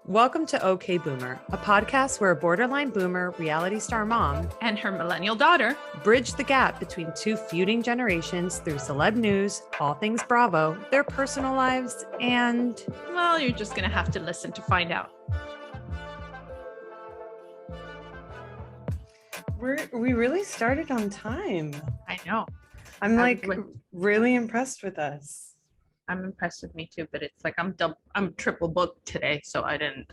Welcome to OK Boomer, a podcast where a borderline boomer reality star mom and her millennial daughter bridge the gap between two feuding generations through celeb news, all things Bravo, their personal lives, and... well, you're just going to have to listen to find out. We really started on time. I know. I'm really impressed with us. I'm impressed with me too, but it's like I'm triple booked today, so I didn't.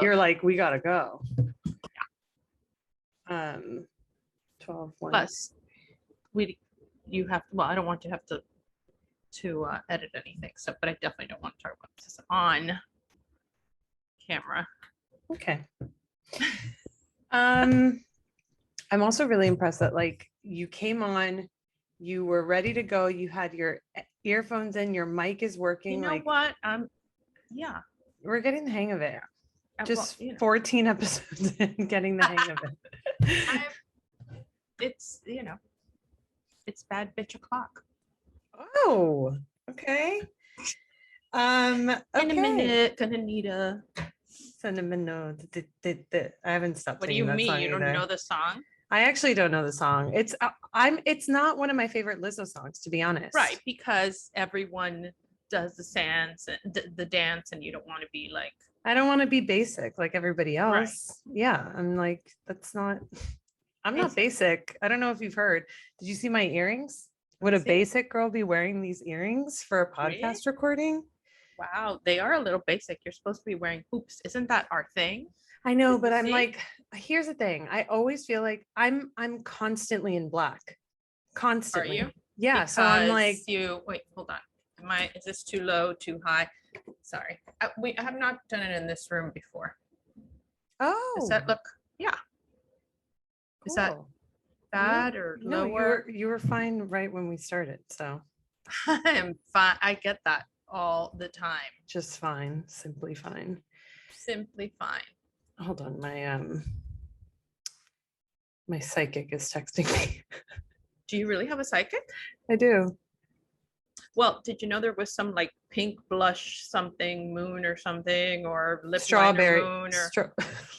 You're like, we gotta go. Yeah. 12. Plus, you have. Well, I don't want to have to edit anything, so but I definitely don't want to talk about this on camera. Okay. I'm also really impressed that like you came on, you were ready to go, you had your earphones in, your mic is working. You know what? Yeah. We're getting the hang of it. Just 14 episodes in, getting the hang of it. It's it's bad bitch o'clock. Oh, okay. Okay. In a minute, gonna need a cinnamon. No, I haven't stopped. What do you mean? You don't know the song? I actually don't know the song. It's not one of my favorite Lizzo songs, to be honest. Right, because everyone does the dance, and you don't want to be like. I don't want to be basic like everybody else. Right. Yeah, I'm like I'm not basic. I don't know if you've heard. Did you see my earrings? Would a basic girl be wearing these earrings for a podcast recording? Wow, they are a little basic. You're supposed to be wearing hoops. Isn't that our thing? I know, but I'm like, here's the thing. I always feel like I'm constantly in black. Constantly. Are you? Yeah. Because so I'm like, wait, hold on. Is this too low, too high? Sorry. I have not done it in this room before. Oh. Does that look? Yeah. Cool. Is that bad or lower? No, you were fine right when we started. So I'm fine. I get that all the time. Just fine. Simply fine. Simply fine. Hold on, my psychic is texting me. Do you really have a psychic? I do. Well, did you know there was some like pink blush something moon or something, or lip strawberry liner moon or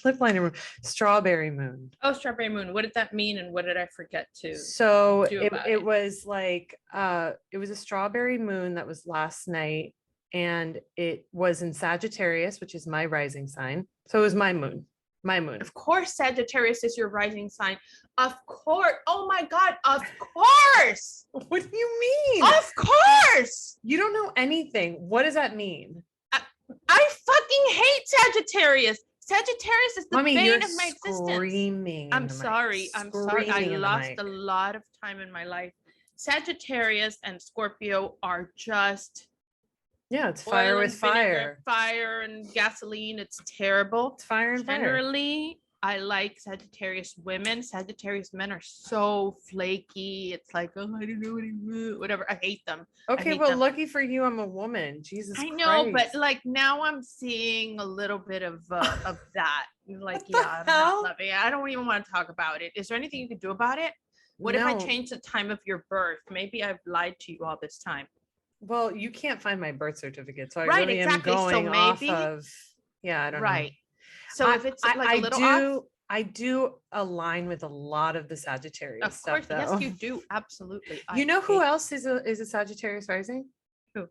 lip liner moon, strawberry moon. Oh, strawberry moon. What did that mean, and what did I forget to? So it was like it was a strawberry moon that was last night. And it was in Sagittarius, which is my rising sign. So it was my moon. Of course, Sagittarius is your rising sign. Of course. Oh my God. Of course. What do you mean? Of course. You don't know anything. What does that mean? I fucking hate Sagittarius. Sagittarius is the bane of my existence. I'm sorry. I lost a lot of time in my life. Sagittarius and Scorpio are just... yeah, it's fire with fire. Fire and gasoline. It's terrible. It's fire and Generally, I like Sagittarius women. Sagittarius men are so flaky. It's like, oh, I don't know what I want. Whatever. I hate them. Okay, well, lucky for you, I'm a woman. Jesus Christ. I know, but like now I'm seeing a little bit of that. Like, I'm not loving it. I don't even want to talk about it. Is there anything you could do about it? What if I change the time of your birth? Maybe I've lied to you all this time. Well, you can't find my birth certificate, so I really am going off of. Yeah, I don't know. Right. So if it's like a little off, I do align with a lot of the Sagittarius stuff, though. Yes, you do. Absolutely. You know who else is a Sagittarius rising? Who?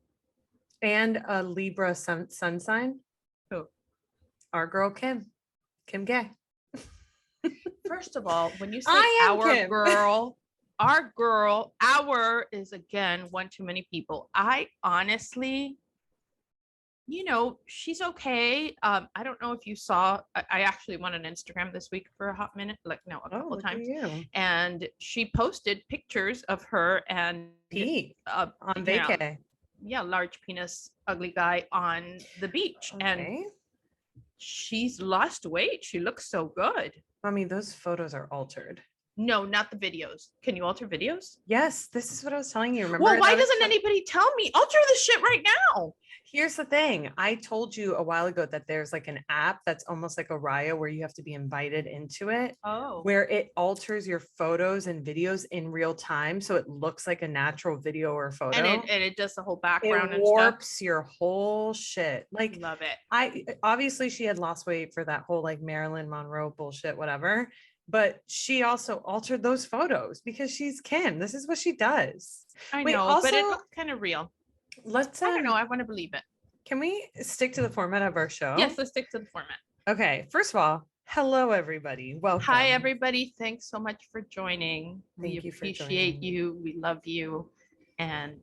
And a Libra sun sign? Who? Our girl Kim Gay. First of all, when you say our girl. Our is again one too many people. I honestly, she's okay. I don't know if you saw, I actually went on Instagram this week for a hot minute, a couple of times. And she posted pictures of her and Pete on vacay. Large penis, ugly guy on the beach. Okay. And she's lost weight. She looks so good. I mean, those photos are altered. No, not the videos. Can you alter videos? Yes, this is what I was telling you. Remember? Well, why doesn't anybody tell me? Alter the shit right now. Here's the thing. I told you a while ago that there's like an app that's almost like a Raya where you have to be invited into it. Oh. Where it alters your photos and videos in real time. So it looks like a natural video or photo. And it does the whole background and warps your whole shit. Like, love it. Obviously she had lost weight for that whole like Marilyn Monroe bullshit, whatever. But she also altered those photos because she's Kim. This is what she does. I know, but it looks kind of real. I don't know. I want to believe it. Can we stick to the format of our show? Yes, let's stick to the format. Okay. First of all, hello, everybody. Welcome. Hi, everybody. Thanks so much for joining. We appreciate you. We love you. And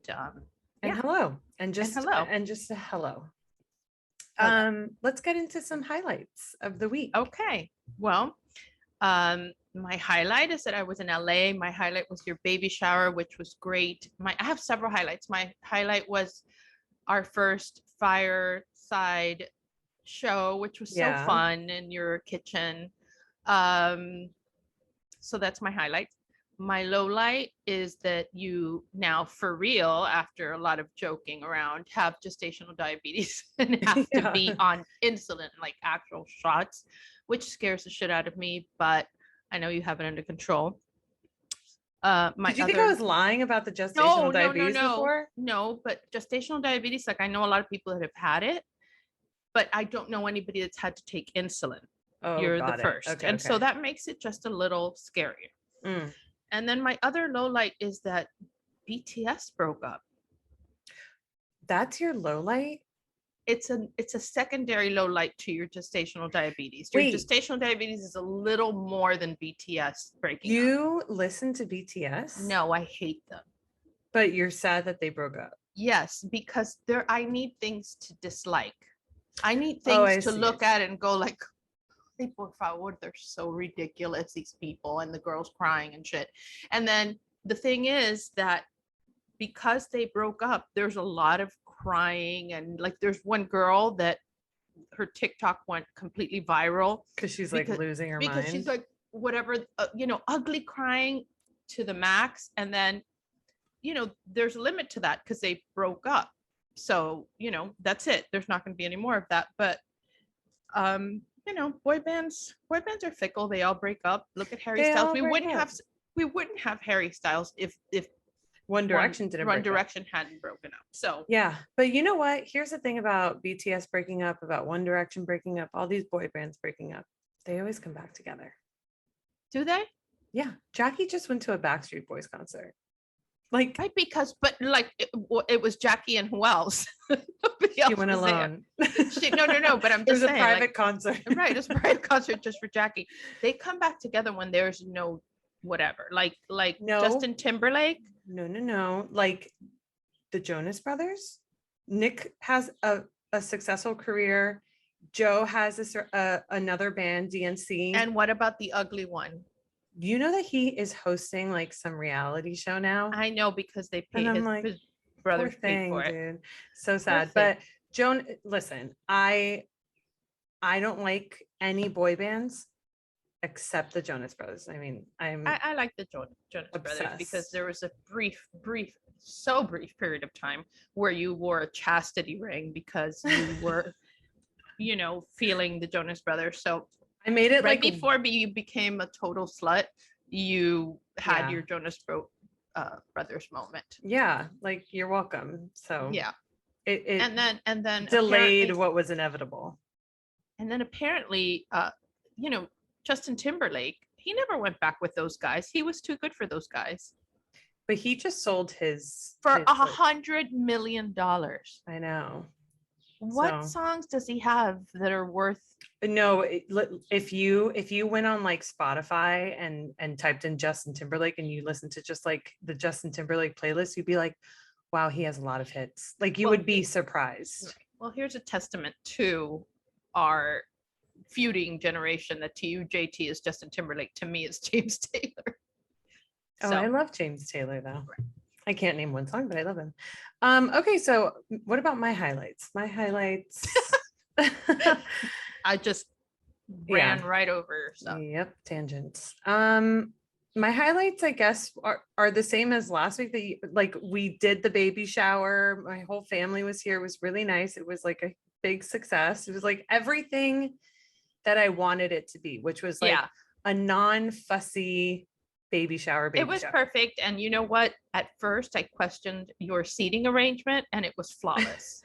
hello. And just hello. And just a hello. Let's get into some highlights of the week. Okay. Well, my highlight is that I was in LA. My highlight was your baby shower, which was great. I have several highlights. My highlight was our first fireside show, which was so fun in your kitchen. So that's my highlight. My low light is that you now, for real, after a lot of joking around, have gestational diabetes and have to be on insulin, like actual shots, which scares the shit out of me, but I know you have it under control. Did you think I was lying about the gestational diabetes before? No, but gestational diabetes, like I know a lot of people that have had it, but I don't know anybody that's had to take insulin. Oh, you're the first. Okay, so that makes it just a little scarier. And then my other low light is that BTS broke up. That's your low light? It's a secondary low light to your gestational diabetes. Your gestational diabetes is a little more than BTS breaking up. You listen to BTS? No, I hate them. But you're sad that they broke up. Yes, because I need things to dislike. I need things to look at and go like, por favor, they're so ridiculous, these people, and the girls crying and shit. And then the thing is that because they broke up, there's a lot of crying, and like there's one girl that her TikTok went completely viral because she's like losing her mind. Because she's like whatever, ugly crying to the max, and then there's a limit to that because they broke up. So that's it. There's not going to be any more of that. But boy bands are fickle. They all break up. Look at Harry Styles. We wouldn't have Harry Styles if One Direction hadn't broken up. So yeah, but you know what? Here's the thing about BTS breaking up, about One Direction breaking up, all these boy bands breaking up. They always come back together. Do they? Yeah, Jackie just went to a Backstreet Boys concert. Like, right, because it was Jackie and who else? She went alone. No, but I'm just saying. It was a private concert. Right, it's a private concert just for Jackie. They come back together when there's no whatever, like Justin Timberlake. No, like the Jonas Brothers. Nick has a successful career. Joe has another band, DNC. And what about the ugly one? You know that he is hosting like some reality show now? I know, because they pay his brothers paid for it. Dude. So sad. But Joan, listen, I don't like any boy bands except the Jonas Brothers. I mean, I like the Jonas Brothers because there was a brief period of time where you wore a chastity ring because you were, feeling the Jonas Brothers. So I made it right before you became a total slut. You had your Jonas Brothers moment. Yeah, like you're welcome. So yeah, it and then delayed what was inevitable. And then apparently, Justin Timberlake, he never went back with those guys. He was too good for those guys. But he just sold his for $100 million. I know. What songs does he have that are worth? No, if you went on like Spotify and typed in Justin Timberlake and you listened to just like the Justin Timberlake playlist, you'd be like, wow, he has a lot of hits. Like you would be surprised. Right. Well, here's a testament to our feuding generation that to you, JT, is Justin Timberlake. To me, it's James Taylor. Oh, I love James Taylor though. Right. I can't name one song, but I love him. Okay, so what about my highlights? My highlights. I just ran right over stuff. Yep, tangents. My highlights, I guess, are the same as last week. Like we did the baby shower. My whole family was here. It was really nice. It was like a big success. It was like everything that I wanted it to be, which was like a non-fussy baby shower. It was perfect. And you know what? At first I questioned your seating arrangement and it was flawless.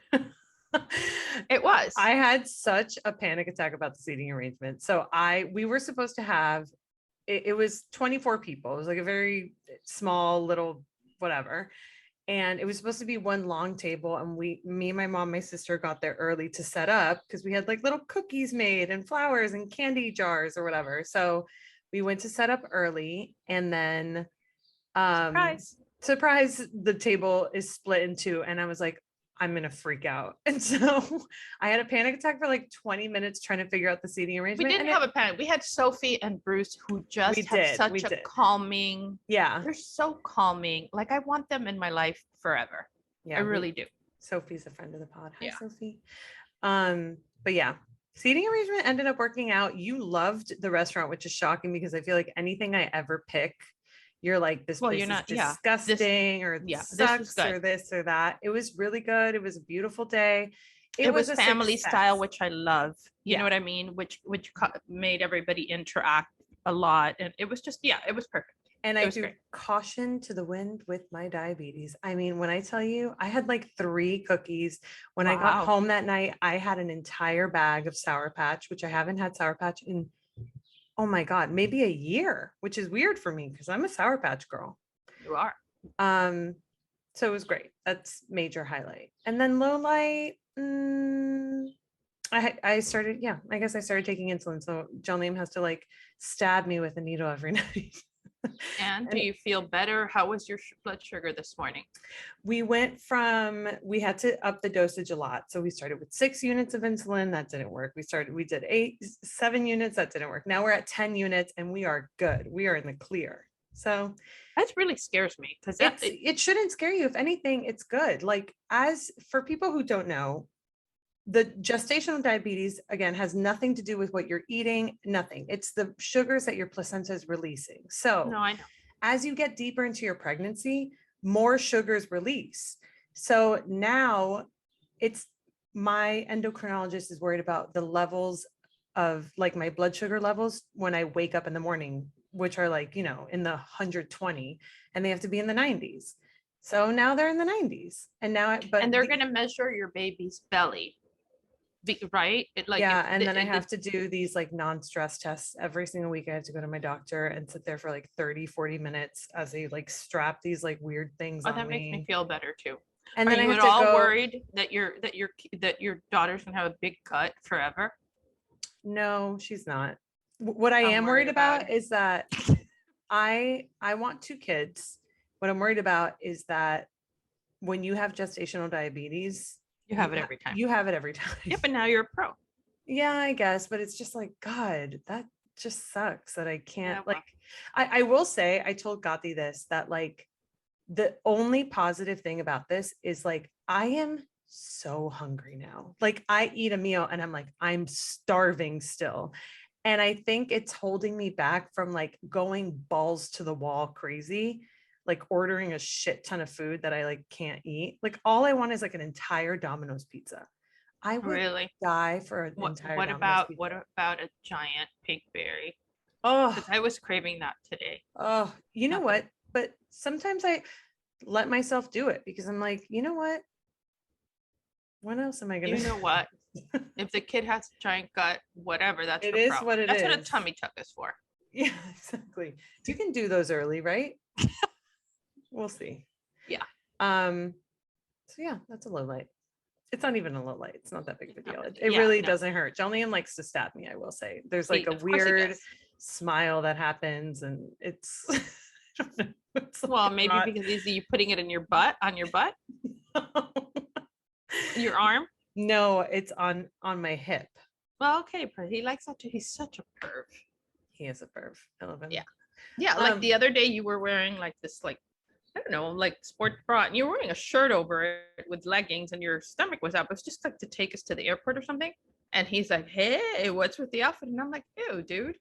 It was. I had such a panic attack about the seating arrangement. So we were supposed to have, it was 24 people. It was like a very small little whatever. And it was supposed to be one long table. And me, my mom, my sister got there early to set up because we had like little cookies made and flowers and candy jars or whatever. So we went to set up early, and then surprise, the table is split in two. And I was like, I'm going to freak out. And so I had a panic attack for like 20 minutes trying to figure out the seating arrangement. We didn't have a panic. We had Sophie and Bruce who just have such a calming. Yeah. They're so calming. Like I want them in my life forever. Yeah, I really do. Sophie's a friend of the pod. Hi, Sophie. But yeah, seating arrangement ended up working out. You loved the restaurant, which is shocking because I feel like anything I ever pick, you're like, this place is disgusting or sucks or this or that. It was really good. It was a beautiful day. It was a family style, which I love. You know what I mean? Which made everybody interact a lot. And it was just, it was perfect. And I do caution to the wind with my diabetes. I mean, when I tell you, I had like 3 cookies. When I got home that night, I had an entire bag of Sour Patch, which I haven't had Sour Patch in, oh my God, maybe a year, which is weird for me because I'm a Sour Patch girl. You are. So it was great. That's major highlight. And then low light, I started, I guess I started taking insulin. So Jolene has to like stab me with a needle every night. And do you feel better? How was your blood sugar this morning? We had to up the dosage a lot. So we started with 6 units of insulin. That didn't work. We did 7 units. That didn't work. Now we're at 10 units and we are good. We are in the clear. So that really scares me because it shouldn't scare you. If anything, it's good. Like as for people who don't know, the gestational diabetes, again, has nothing to do with what you're eating, nothing. It's the sugars that your placenta is releasing. So no, I know. As you get deeper into your pregnancy, more sugars release. So now it's my endocrinologist is worried about the levels of like my blood sugar levels when I wake up in the morning, which are like, in the 120 and they have to be in the 90s. So now they're in the 90s and they're going to measure your baby's belly. Right? And then I have to do these like non-stress tests every single week. I have to go to my doctor and sit there for like 30-40 minutes as they like strap these like weird things on me. That makes me feel better too. And then are you at all worried that your daughter's gonna have a big cut forever? No, she's not. What I am worried about is that I want 2 kids. What I'm worried about is that when you have gestational diabetes, you have it every time. You have it every time. Yeah, but now you're a pro. Yeah, I guess. But it's just like, God, that just sucks that I can't I will say, I told Gati this, that like the only positive thing about this is like, I am so hungry now. Like I eat a meal and I'm like, I'm starving still. And I think it's holding me back from like going balls to the wall crazy, like ordering a shit ton of food that I like can't eat. Like all I want is like an entire Domino's pizza. I would really die for an entire Domino's pizza. What about a giant pink berry? Oh, because I was craving that today. Oh, you know what? But sometimes I let myself do it because I'm like, you know what? When else am I gonna? You know what? If the kid has a giant gut, whatever, that's it is problem. What it that's is. What a tummy tuck is for. Yeah, exactly. You can do those early, right? We'll see. Yeah. So yeah, that's a low light. It's not even a low light. It's not that big of a deal. It really doesn't hurt. Jolene likes to stab me, I will say. There's like a weird smile that happens and it's I don't know. Well, maybe because is you putting it in your butt, on your butt? Your arm? No, it's on my hip. Well, okay, but he likes that too. He's such a perv. He is a perv. I love him. Yeah. Yeah, like the other day you were wearing like this like I don't know, like sports bra, and you were wearing a shirt over it with leggings and your stomach was out. It was just like to take us to the airport or something. And he's like, hey, what's with the outfit? And I'm like, ew, dude.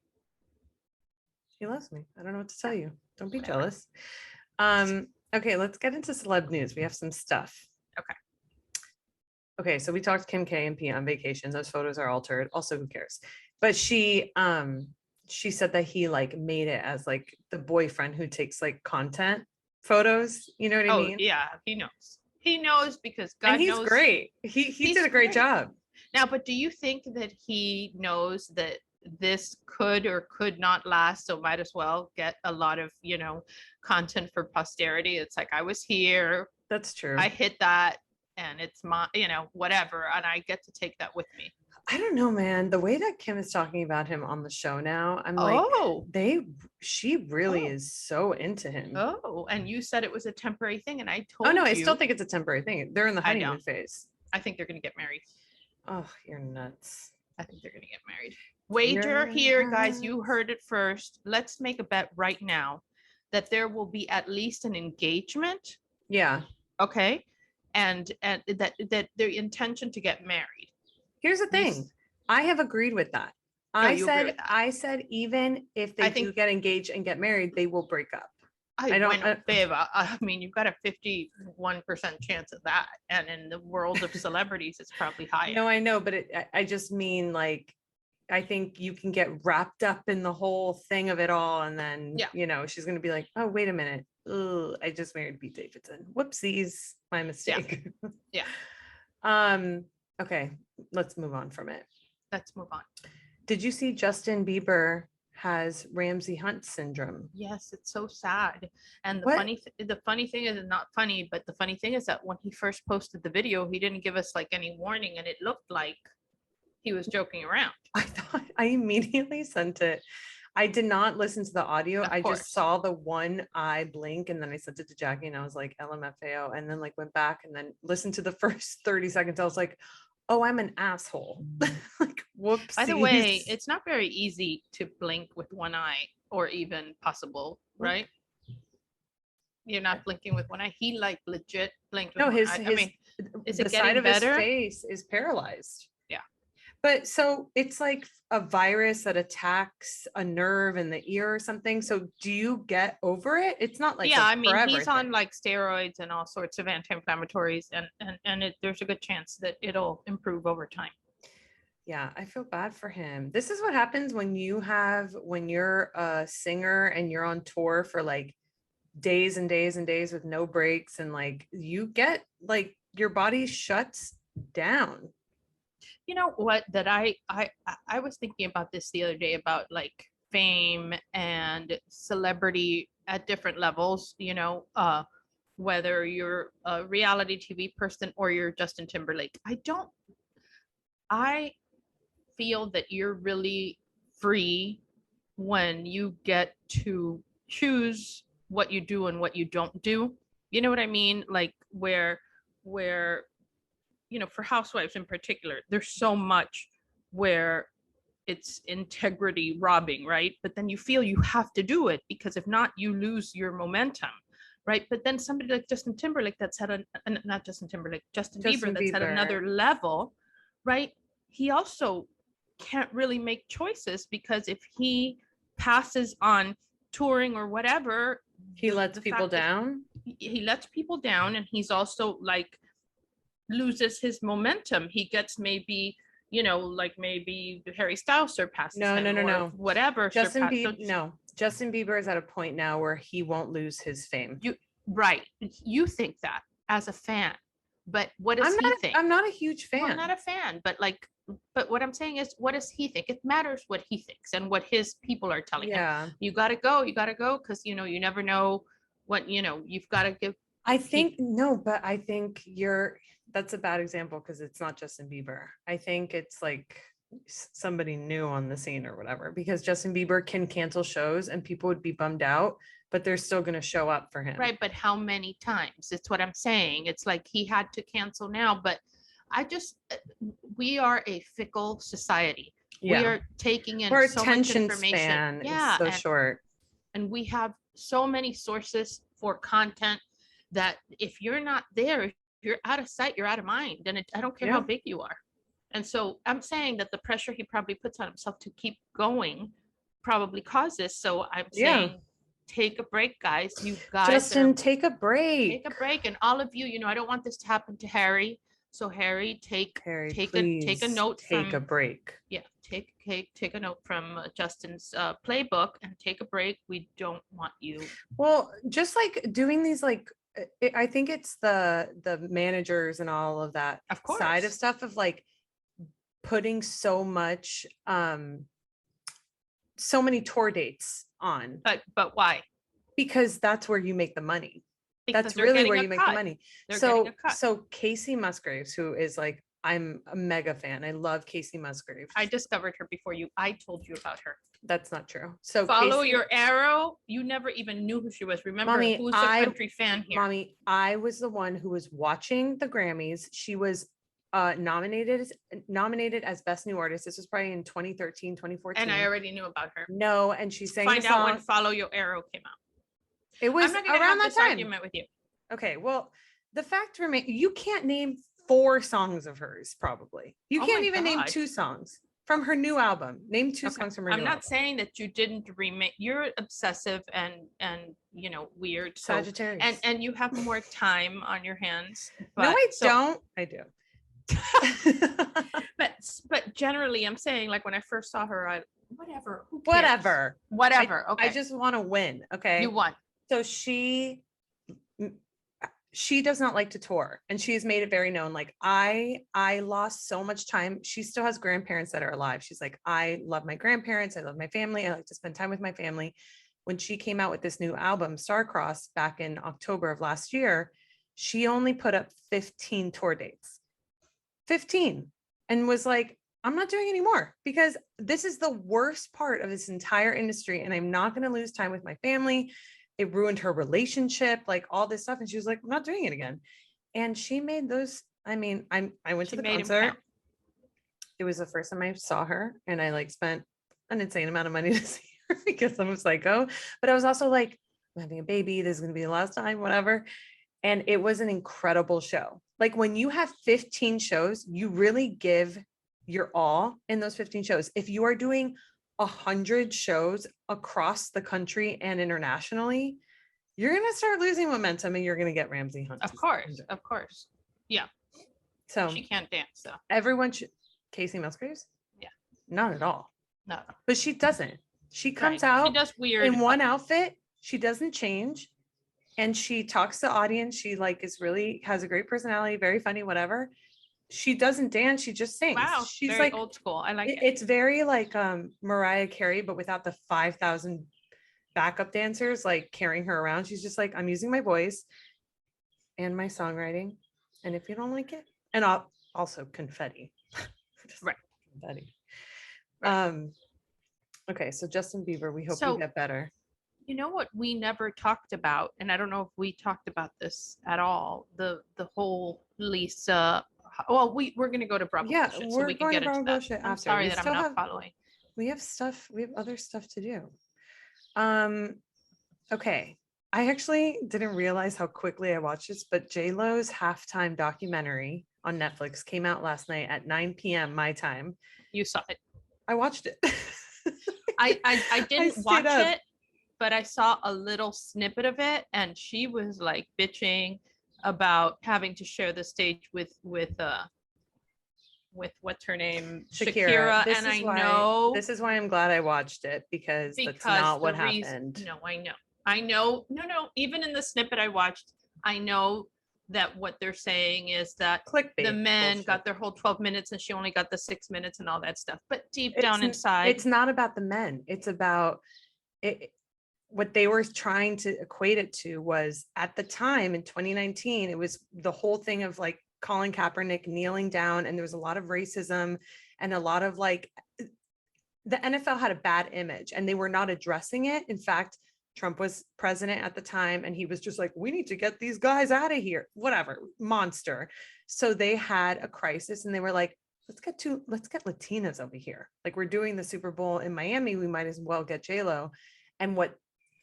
He loves me. I don't know what to tell you. Don't be Whatever. jealous. Okay, let's get into celeb news. We have some stuff. Okay, so we talked Kim K and P on vacation. Those photos are altered. Also, who cares? But she said that he like made it as like the boyfriend who takes like content photos. You know what I mean? Yeah, he knows. He knows because God and he's knows. Great. He did a great job. Now, but do you think that he knows that this could or could not last? So might as well get a lot of, content for posterity. It's like, I was here. That's true. I hit that and it's my, whatever. And I get to take that with me. I don't know, man. The way that Kim is talking about him on the show now, I'm like, she really is so into him. Oh, and you said it was a temporary thing, and I told you. Oh no, I still think it's a temporary thing. They're in the honeymoon phase. I think they're gonna get married. Oh, you're nuts. I think they're gonna get married. Wager here, guys. You heard it first. Let's make a bet right now that there will be at least an engagement. Yeah. Okay. And that their intention to get married. Here's the thing. I have agreed with that. I said even if they do get engaged and get married, they will break up. I mean, you've got a 51% chance of that, and in the world of celebrities, it's probably higher. No, I know, but I just mean like, I think you can get wrapped up in the whole thing of it all, and then she's gonna be like, oh, wait a minute, ugh, I just married Pete Davidson. Whoopsies, my mistake. Yeah. Okay, let's move on from it. Let's move on. Did you see Justin Bieber has Ramsey Hunt syndrome? Yes, it's so sad. And the funny thing is, not funny, but the funny thing is that when he first posted the video, he didn't give us like any warning, and it looked like he was joking around. I immediately sent it. I did not listen to the audio. I just saw the one eye blink, and then I sent it to Jackie, and I was like, LMFAO, and then like went back and then listened to the first 30 seconds. I was like, oh, I'm an asshole. Like, whoops. By the way, it's not very easy to blink with one eye, or even possible, right? You're not blinking with one eye. He like legit blinked with one eye. I mean, is it getting better? His face is paralyzed. Yeah. But so it's like a virus that attacks a nerve in the ear or something. So do you get over it? It's not like, I mean, he's on like steroids and all sorts of anti-inflammatories, and there's a good chance that it'll improve over time. Yeah, I feel bad for him. This is what happens when you're a singer and you're on tour for like days and days and days with no breaks, and like you get like your body shuts down. You know what, that I was thinking about this the other day, about like fame and celebrity at different levels, whether you're a reality TV person or you're Justin Timberlake. I feel that you're really free when you get to choose what you do and what you don't do. You know what I mean? Like where for housewives in particular, there's so much where it's integrity robbing, right? But then you feel you have to do it, because if not, you lose your momentum, right? But then somebody like Justin Timberlake that's at Justin Bieber that's at another level, right? He also can't really make choices, because if he passes on touring or whatever, he lets people down. He lets people down, and he's also like loses his momentum. He gets maybe maybe Harry Styles surpasses him. No. Whatever. Justin Bieber is at a point now where he won't lose his fame. You think that as a fan, but what does he think? I'm not a huge fan. Well, I'm not a fan, but what I'm saying is, what does he think? It matters what he thinks and what his people are telling him. You gotta go, because you never know what you've got to give. I think that's a bad example, because it's not Justin Bieber. I think it's like somebody new on the scene or whatever, because Justin Bieber can cancel shows and people would be bummed out, but they're still going to show up for him. Right. But how many times? It's what I'm saying. It's like he had to cancel now, but we are a fickle society. Yeah. We are taking in so much information. Span is so short. And we have so many sources for content that if you're not there, if you're out of sight, you're out of mind. And I don't care how big you are. And so I'm saying that the pressure he probably puts on himself to keep going probably cause this. So I'm saying, take a break, guys. You guys, Justin, take a break. Take a break, and all of you. You know, I don't want this to happen to Harry. So Harry, take a note. Take a break. Yeah, take a note from Justin's playbook and take a break. We don't want you. Well, just like doing these, like I think it's the managers and all of that side of stuff of like putting so much so many tour dates on. But why? Because that's where you make the money. That's really where you make the money. So Kacey Musgraves, who is like, I'm a mega fan. I love Kacey Musgraves. I discovered her before you. I told you about her. That's not true. So follow your arrow. You never even knew who she was. Remember, Mommy, who's a country fan here? Mommy, I was the one who was watching the Grammys. She was nominated as Best New Artist. This was probably in 2013, 2014. And I already knew about her. No, and she sang Find out when Follow Your Arrow came out. It was I'm not gonna around have that time. Argument with you. Okay, well, the fact remains, you can't name 4 songs of hers, probably. You can't even name 2 songs from her new album. Name 2 songs from her new album. I'm not saying that you didn't remake. You're obsessive and you know, weird. Sagittarius. And you have more time on your hands. But, no, I don't. I do. but generally, I'm saying, like, when I first saw her, whatever. Okay. I just want to win. Okay. You won. So she does not like to tour, and she's made it very known. Like, I lost so much time. She still has grandparents that are alive. She's like, I love my grandparents. I love my family. I like to spend time with my family. When she came out with this new album, Starcross, back in October of last year, she only put up 15 tour dates. 15. And was like, I'm not doing any more because this is the worst part of this entire industry. And I'm not going to lose time with my family. It ruined her relationship, like all this stuff. And she was like, I'm not doing it again. And she made those. I mean, I went to the concert. It was the first time I saw her, and I like spent an insane amount of money to see her because I'm a psycho. But I was also like, I'm having a baby. This is going to be the last time, whatever. And it was an incredible show. Like, when you have 15 shows, you really give your all in those 15 shows. If you are doing 100 shows across the country and internationally, you're going to start losing momentum, and you're going to get Ramsey Hunt. Of course. Yeah. So she can't dance. So everyone should. Kacey Musgraves? Yeah. Not at all. No. But she doesn't. She comes out she does weird in one outfit. She doesn't change. And she talks to the audience. She like has a great personality, very funny, whatever. She doesn't dance. She just sings. Wow. She's very like old school. I like it. It's very like Mariah Carey, but without the 5,000 backup dancers like carrying her around. She's just like, I'm using my voice and my songwriting. And if you don't like it, and also confetti. Right. Confetti. Right. Okay. So Justin Bieber, we hope you get better. You know what we never talked about, and I don't know if we talked about this at all, the whole Lisa. Well, we're going to go to Bravo bullshit, so we can get into that. I'm sorry that I'm not following. We have other stuff to do. Okay. I actually didn't realize how quickly I watched this, but J.Lo's halftime documentary on Netflix came out last night at 9 p.m. my time. You saw it. I watched it. I didn't watch it, but I saw a little snippet of it, and she was like bitching about having to share the stage with what's her name, Shakira. And I know this is why I'm glad I watched it, because that's not what happened. No, I know. No. Even in the snippet I watched, I know that what they're saying is that clickbait the men got their whole 12 minutes and she only got the 6 minutes and all that stuff. But deep down inside, it's not about the men. It's about it. What they were trying to equate it to was, at the time in 2019, it was the whole thing of like Colin Kaepernick kneeling down, and there was a lot of racism and a lot of like, the NFL had a bad image and they were not addressing it. In fact, Trump was president at the time, and he was just like, we need to get these guys out of here, whatever, monster. So they had a crisis, and they were like, let's get Latinas over here. Like, we're doing the Super Bowl in Miami, we might as well get J.Lo. And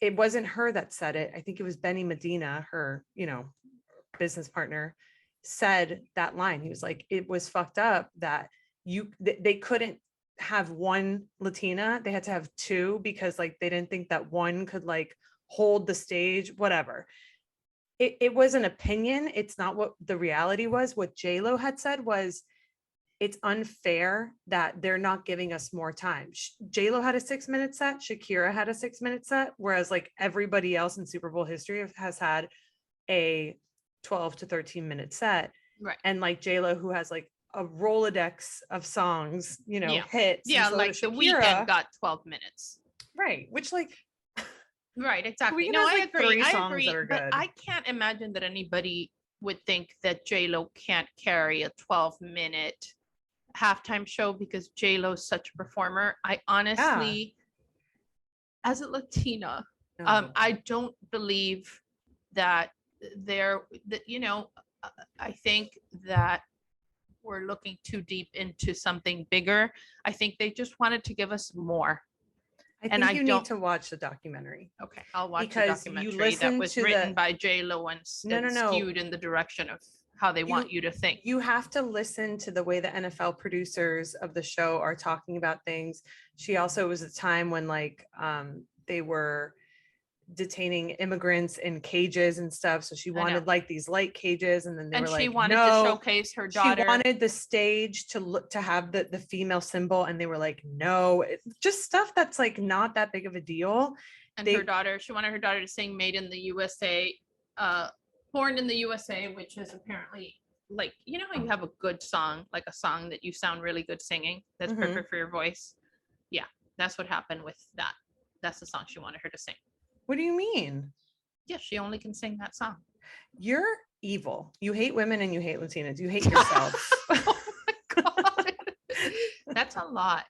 it wasn't her that said it. I think it was Benny Medina, her, business partner, said that line. He was like, it was fucked up that they couldn't have one Latina. They had to have two because like they didn't think that one could like hold the stage, whatever. It was an opinion. It's not what the reality was. What J.Lo had said was, it's unfair that they're not giving us more time. J.Lo had a 6-minute set. Shakira had a 6-minute set. Whereas like everybody else in Super Bowl history has had a 12 to 13-minute set. Right. And like J.Lo, who has like a Rolodex of songs, you know, hits. Yeah, so like Shakira, the Weeknd got 12 minutes. Right. Which like... Right, exactly. No, I agree. I agree. But I can't imagine that anybody would think that J.Lo can't carry a 12-minute halftime show because J.Lo's such a performer. I honestly, as a Latina, I don't believe that I think that we're looking too deep into something bigger. I think they just wanted to give us more. I think you need to watch the documentary. Okay, I'll watch the documentary that was written by J.Lo and skewed in the direction of how they want you to think. You have to listen to the way the NFL producers of the show are talking about things. She also was a time when like they were detaining immigrants in cages and stuff. So she wanted like these light cages, and then they were like, she wanted to showcase her daughter. She wanted the stage to have the female symbol, and they were like, no, it's just stuff that's like not that big of a deal. And she wanted her daughter to sing "Made in the USA," "Born in the USA," which is apparently like, you know how you have a good song, like a song that you sound really good singing, that's perfect for your voice. Yeah, that's what happened with that. That's the song she wanted her to sing. What do you mean? Yeah, she only can sing that song. You're evil. You hate women and you hate Latinas. You hate yourself. Oh my God. That's a lot.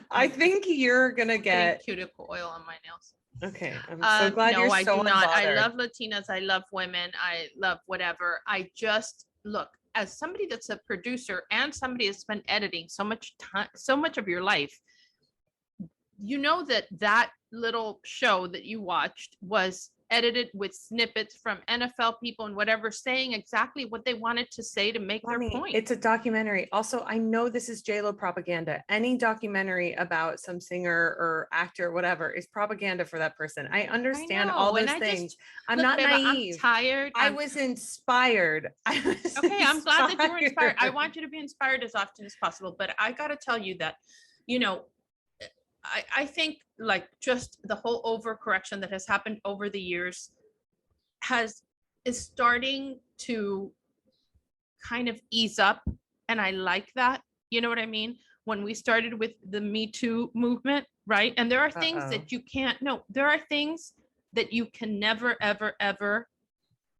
I think you're going to get cuticle oil on my nails. Okay. I'm so glad you're so I do not. I unbothered. love Latinas. I love women. I love whatever. I just look, as somebody that's a producer and somebody that's been editing so much time, so much of your life, you know that little show that you watched was edited with snippets from NFL people and whatever, saying exactly what they wanted to say to make their point. It's a documentary. Also, I know this is J.Lo propaganda. Any documentary about some singer or actor or whatever is propaganda for that person. I understand all those things. I'm not naive. I'm tired. I was inspired. I'm glad that you were inspired. I want you to be inspired as often as possible. But I got to tell you that, you know, I think like just the whole overcorrection that has happened over the years is starting to kind of ease up. And I like that. You know what I mean? When we started with the Me Too movement, right? And there are things that you can't, no, there are things that you can never, ever, ever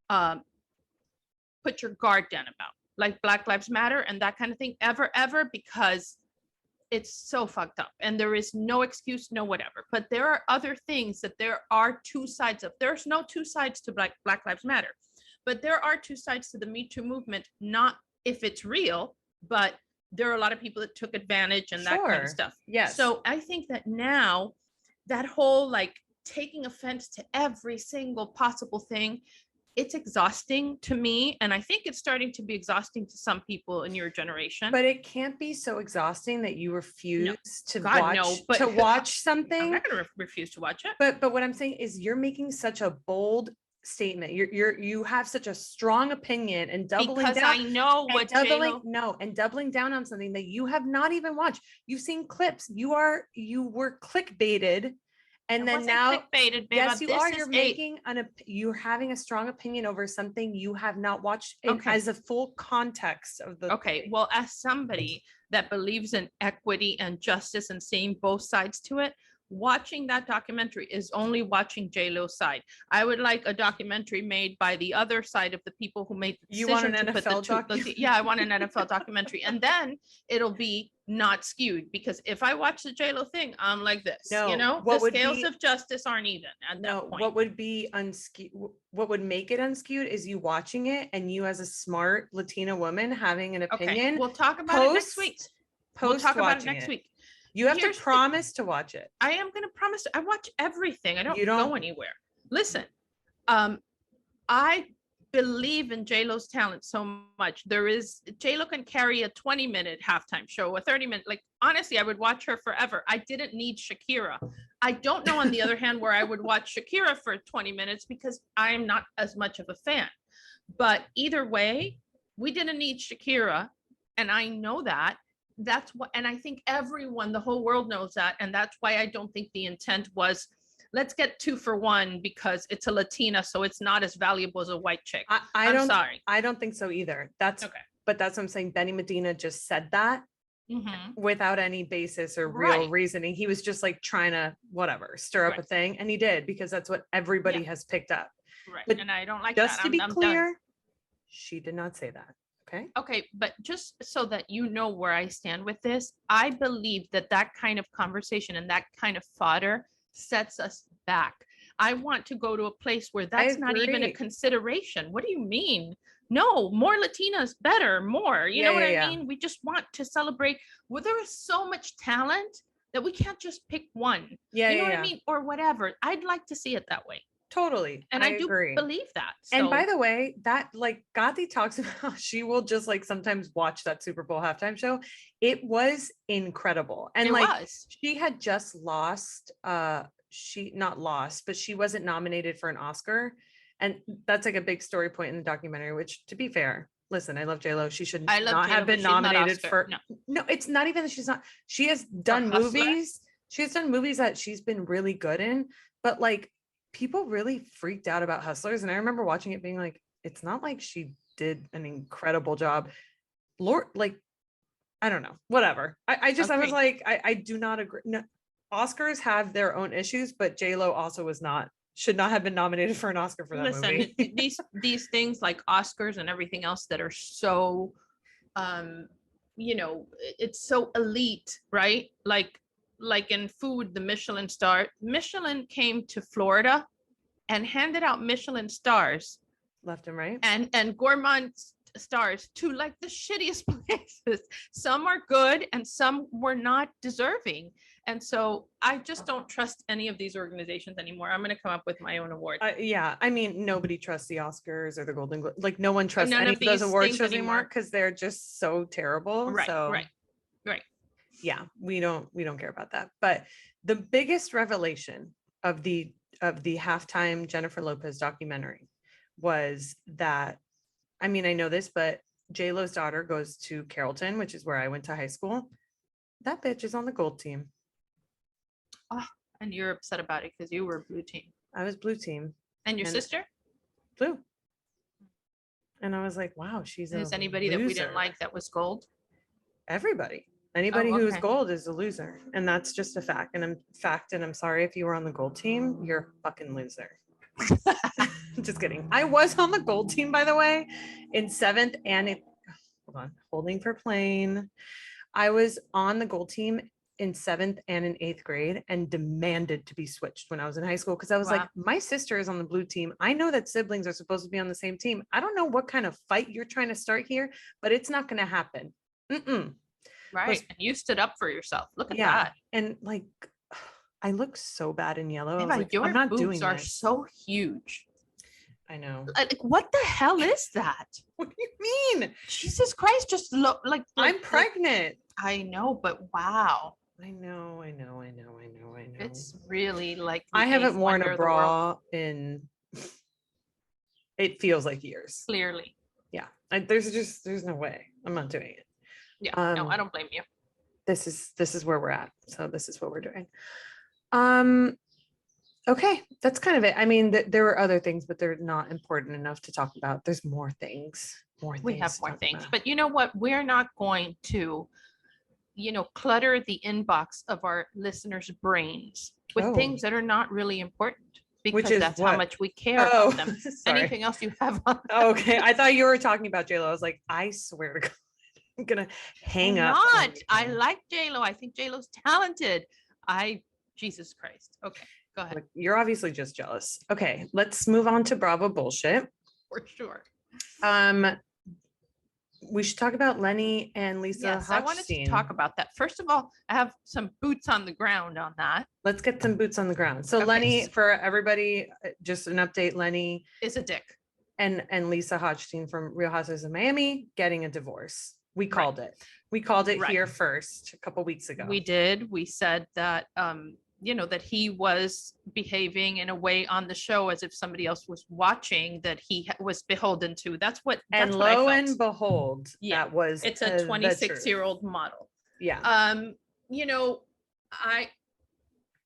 put your guard down about, like Black Lives Matter and that kind of thing, ever, because it's so fucked up and there is no excuse, no whatever. But there are other things that there are two sides of. There's no two sides to Black Lives Matter, but there are two sides to the Me Too movement, not if it's real, but there are a lot of people that took advantage and that kind of stuff. Yes. So I think that now that whole like taking offense to every single possible thing, it's exhausting to me. And I think it's starting to be exhausting to some people in your generation. But it can't be so exhausting that you refuse to watch something. I'm not going to refuse to watch it. But what I'm saying is you're making such a bold statement. You have such a strong opinion and doubling because down. I know what and doubling down on something that you have not even watched. You've seen clips. You were clickbaited. And then now, clickbaited, babe. Yes, you are. You're having a strong opinion over something you have not watched as a full context of the. Okay, well, as somebody that believes in equity and justice and seeing both sides to it, watching that documentary is only watching J.Lo's side. I would like a documentary made by the other side of the people who made the decision. You want an NFL documentary? Yeah, I want an NFL documentary, and then it'll be not skewed, because if I watch the J.Lo thing, I'm like this. No, you know, the scales of justice aren't even at that point. What would be unskewed? What would make it unskewed is you watching it and you, as a smart Latina woman, having an opinion. Okay, we'll talk about it next week. We'll talk about it next week. You have to promise to watch it. I am going to promise. I watch everything. I don't go anywhere. Listen, I believe in J.Lo's talent so much. J.Lo can carry a 20-minute halftime show, a 30-minute, like, honestly, I would watch her forever. I didn't need Shakira. I don't know, on the other hand, where I would watch Shakira for 20 minutes because I'm not as much of a fan. But either way, we didn't need Shakira. And I know that. That's what, and I think everyone, the whole world knows that. And that's why I don't think the intent was, let's get 2 for 1 because it's a Latina, so it's not as valuable as a white chick. I'm sorry. I don't think so either. That's okay. But that's what I'm saying. Benny Medina just said that without any basis or real reasoning. He was just like trying to stir up a thing, and he did, because that's what everybody has picked up. Right. But and I don't like just that. to be clear, she did not say that. Okay. Okay. But just so that you know where I stand with this, I believe that kind of conversation and that kind of fodder sets us back. I want to go to a place where that's not even a consideration. What do you mean? No, more Latinas, better, more. You know what I mean? We just want to celebrate. Well, there is so much talent that we can't just pick one. You know what I mean? Or whatever. I'd like to see it that way. Totally. And I do believe that. So. And by the way, that like Gotti talks about, she will just like sometimes watch that Super Bowl halftime show. It was incredible. And she had just lost, not lost, but she wasn't nominated for an Oscar. And that's like a big story point in the documentary, which, to be fair, listen, I love J.Lo. She should not have been nominated for, no, it's not even that she's not, she has done movies. She has done movies that she's been really good in, but like, people really freaked out about Hustlers. And I remember watching it being like, it's not like she did an incredible job. Lord, like, I don't know, whatever. I was like, I do not agree. No, Oscars have their own issues, but J.Lo also should not have been nominated for an Oscar for that movie. these things like Oscars and everything else that are so, it's so elite, right? Like in food, the Michelin came to Florida and handed out Michelin stars left and right and gourmand stars to like the shittiest places. Some are good and some were not deserving. And so I just don't trust any of these organizations anymore. I'm going to come up with my own award. I mean, nobody trusts the Oscars or the Golden Globe. Like no one trusts any of those award shows anymore because they're just so terrible. Right. Yeah, we don't care about that. But the biggest revelation of the halftime Jennifer Lopez documentary was that, I mean, I know this, but J.Lo's daughter goes to Carrollton, which is where I went to high school. That bitch is on the gold team. Oh, and you're upset about it because you were blue team. I was blue team. And your sister? Blue. And I was like, wow, she's Is anybody that we didn't like that was gold? Everybody. Anybody who is gold is a loser. And that's just a fact. And I'm sorry if you were on the gold team, you're a fucking loser. Just kidding. I was on the gold team, by the way, in 7th and holding for plane. I was on the gold team in 7th and in 8th grade and demanded to be switched when I was in high school. Cause I was like, my sister is on the blue team. I know that siblings are supposed to be on the same team. I don't know what kind of fight you're trying to start here, but it's not going to happen. Right. And you stood up for yourself. Look at that. And like, I look so bad in yellow. I was like, your I'm not boobs doing are this. so huge. I know. Like, what the hell is that? What do you mean? Jesus Christ, just look like I'm pregnant. I know, but wow. I know. It's really like I haven't worn a bra in, it feels like years. Clearly. Yeah. There's no way. I'm not doing it. Yeah. No, I don't blame you. This is where we're at. So this is what we're doing. Okay. That's kind of it. I mean, there were other things, but they're not important enough to talk about. There's more things. We have more things, but you know what? We're not going to, clutter the inbox of our listeners' brains with things that are not really important. Because that's how much we care about them. Anything else you have on them? Okay. I thought you were talking about J.Lo. I was like, I swear to God, I'm going to hang up. I like J.Lo. I think J.Lo's talented. Jesus Christ. Okay. Go ahead. You're obviously just jealous. Okay. Let's move on to Bravo bullshit. For sure. We should talk about Lenny and Lisa. Yes, I wanted to talk about that. First of all, I have some boots on the ground on that. Let's get some boots on the ground. So Lenny, for everybody, just an update, Lenny is a dick. and Lisa Hochstein from Real Housewives of Miami getting a divorce. We called it. We called it here first a couple weeks ago. We did. We said that, that he was behaving in a way on the show as if somebody else was watching that he was beholden to. That's what lo and behold, that was it's a 26-year-old model. Yeah.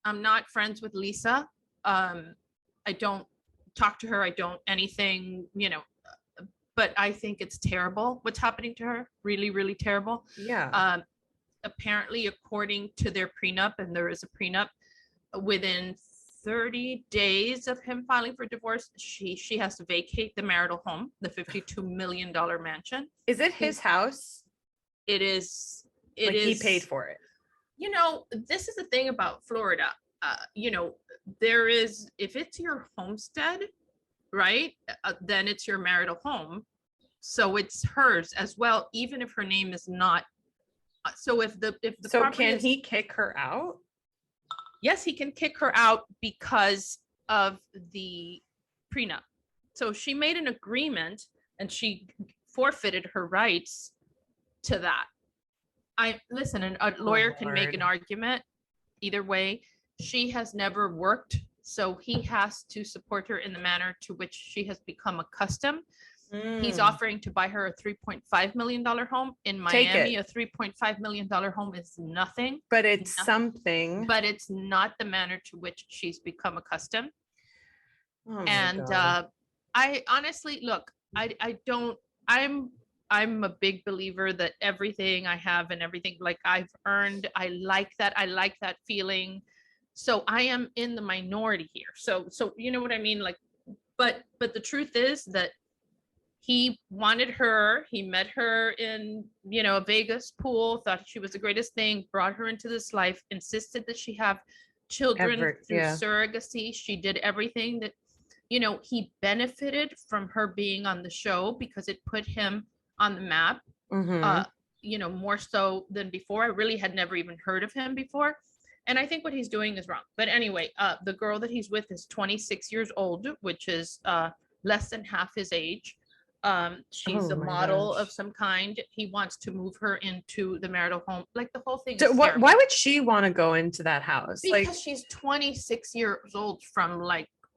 I'm not friends with Lisa. I don't talk to her. I don't anything, but I think it's terrible what's happening to her. Really, really terrible. Yeah. Apparently, according to their prenup, and there is a prenup, within 30 days of him filing for divorce, she has to vacate the marital home, the $52 million mansion. Is it his house? It is. He paid for it. This is the thing about Florida. There is, if it's your homestead, right, then it's your marital home, so it's hers as well, even if her name is not. So if the can he kick her out? Yes, he can kick her out because of the prenup. So she made an agreement and she forfeited her rights to that. A lawyer can make an argument either way. She has never worked, so he has to support her in the manner to which she has become accustomed. He's offering to buy her a $3.5 million home in Miami. A $3.5 million home is nothing. But it's something. But it's not the manner to which she's become accustomed. Oh and I honestly, look, I'm a big believer that everything I have and everything like I've earned, I like that feeling. So I am in the minority here. So you know what I mean? Like, but the truth is that he wanted her, he met her in, a Vegas pool, thought she was the greatest thing, brought her into this life, insisted that she have children through surrogacy. She did everything that, he benefited from her being on the show because it put him on the map, more so than before. I really had never even heard of him before. And I think what he's doing is wrong. But anyway, the girl that he's with is 26 years old, which is less than half his age. She's a model of some kind. He wants to move her into the marital home. Like the whole thing. Why would she want to go into that house? Because she's 26 years old from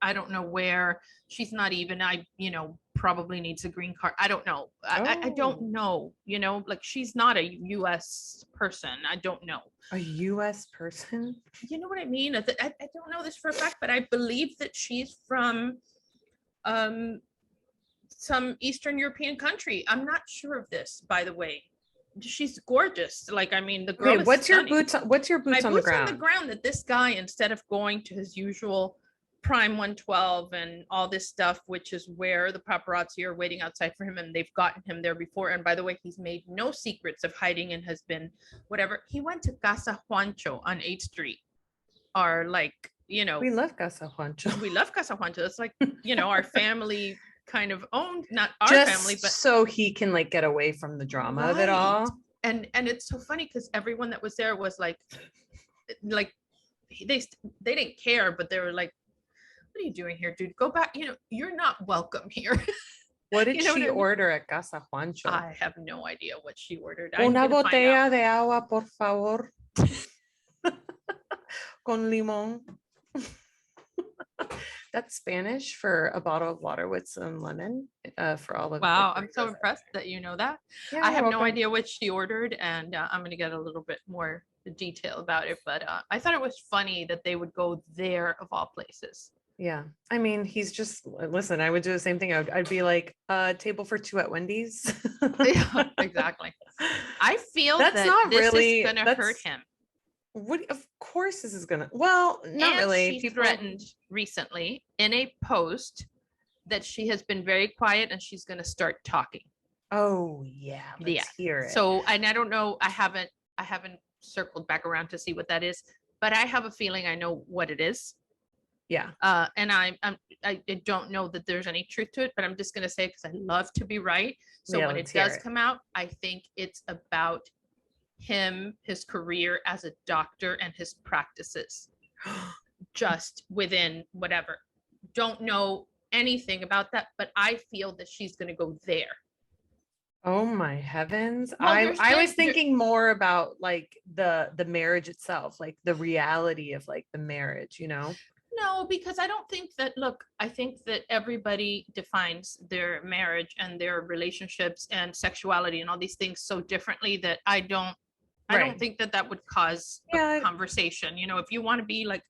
I don't know where. She's not even, probably needs a green card. I don't know. I don't know, she's not a U.S. person. I don't know. A U.S. person? You know what I mean? I don't know this for a fact, but I believe that she's from some Eastern European country. I'm not sure of this, by the way. She's gorgeous. The girl. What's your boots on the ground? On the ground that this guy, instead of going to his usual Prime 112 and all this stuff, which is where the paparazzi are waiting outside for him, and they've gotten him there before. And by the way, he's made no secrets of hiding and has been whatever. He went to Casa Juancho on 8th Street. We love Casa Juancho. We love Casa Juancho. It's our family kind of owned, not our family, but so he can get away from the drama of it all. And it's so funny because everyone that was there was they didn't care, but they were like, what are you doing here, dude? Go back. You're not welcome here. What did she order at Casa Juancho? I have no idea what she ordered. Una botella de agua, por favor. Con limón. That's Spanish for a bottle of water with some lemon for all of. Wow, I'm so impressed that you know that. Yeah, I have no idea what she ordered, and I'm going to get a little bit more detail about it. But I thought it was funny that they would go there of all places. Yeah, I mean, he's just listen. I would do the same thing. I'd be like, table for two at Wendy's. Yeah, exactly. I feel that's that not this really, is going to hurt him. What? Of course, this is gonna. Well, not and really. She threatened recently in a post that she has been very quiet and she's going to start talking. Oh yeah, let's hear it. So, and I don't know. I haven't circled back around to see what that is, but I have a feeling I know what it is. Yeah. And I don't know that there's any truth to it, but I'm just going to say it because I love to be right. So when it does come out, I think it's about him, his career as a doctor and his practices just within whatever. Don't know anything about that, but I feel that she's going to go there. Oh my heavens. Well, I was thinking more about like the marriage itself, like the reality of like the marriage, you know? No, because I don't think that, look, I think that everybody defines their marriage and their relationships and sexuality and all these things so differently that I don't think that would cause a conversation. You know, if you want to be like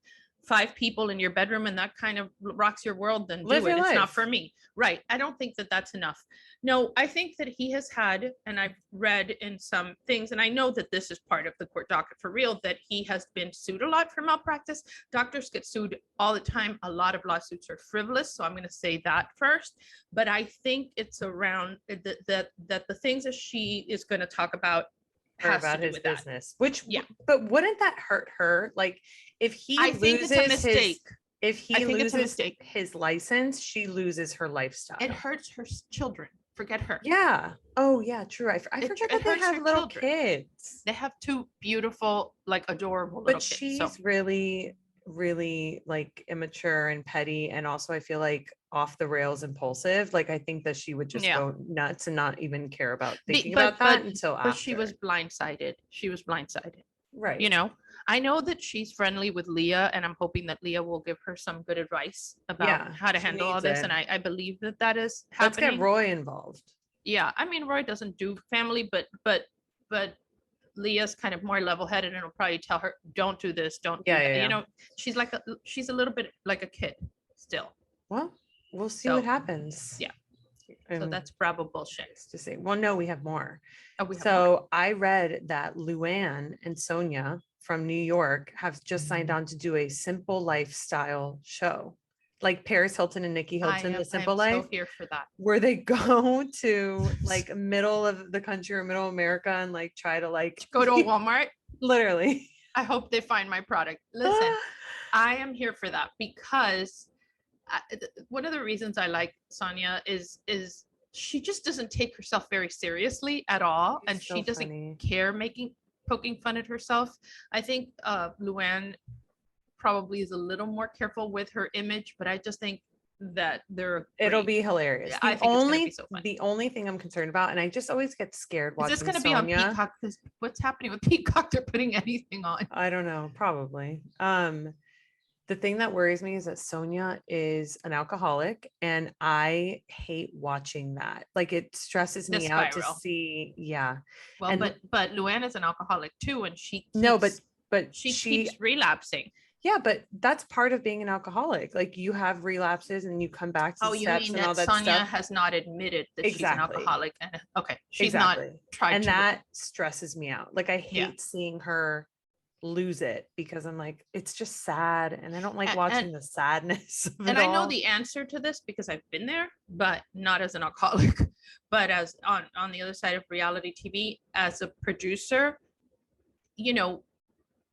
5 people in your bedroom and that kind of rocks your world, then do it. It's not for me. Right. I don't think that that's enough. No, I think that he has had, and I've read in some things, and I know that this is part of the court docket for real, that he has been sued a lot for malpractice. Doctors get sued all the time. A lot of lawsuits are frivolous. So I'm going to say that first. But I think it's around that the things that she is going to talk about about his business, which but wouldn't that hurt her? Like if he loses his license, she loses her lifestyle. It hurts her children. Forget her. Yeah. Oh yeah, true. I forget that they have little kids. They have 2 beautiful, like adorable little kids. But she's really like immature and petty, and also I feel like off the rails impulsive. Like I think that she would just go nuts and not even care about thinking about that until after. But she was blindsided. Right. You know, I know that she's friendly with Leah, and I'm hoping that Leah will give her some good advice about how to handle all this. And I believe that is happening. Let's get Roy involved. Yeah, I mean, Roy doesn't do family, but Leah's kind of more level-headed and will probably tell her, don't do this, don't do that. You know, she's a little bit like a kid still. Well, we'll see what happens. Yeah. So that's probably bullshit to say. Well, no, we have more. More. I read that Luann and Sonja from New York have just signed on to do a simple lifestyle show, like Paris Hilton and Nikki Hilton, The Simple Life. I'm so here for that. Where they go to like middle of the country or middle America and like try to like go to a Walmart. Literally. I hope they find my product. Listen, I am here for that because one of the reasons I like Sonja is she just doesn't take herself very seriously at all. And she doesn't care poking fun at herself. I think Luann probably is a little more careful with her image, but I just think that it'll be hilarious. I think it's gonna be so funny. The only thing I'm concerned about, and I just always get scared watching Is this going to be on Peacock? Because what's happening with Peacock? They're putting anything on. I don't know. Probably. The thing that worries me is that Sonja is an alcoholic, and I hate watching that. Like it stresses me out to see. Yeah. Well, and, but Luann is an alcoholic too, and she keeps relapsing. Yeah, but that's part of being an alcoholic. Like you have relapses and you come back to steps and all that stuff. Sonja has not admitted that she's an alcoholic. And she's not tried and that stresses me out. Like I hate seeing her lose it because I'm like, it's just sad. And I don't like watching the sadness of it I know the answer to this because I've been there, but not as an alcoholic, but as on the other side of reality TV, as a producer, you know,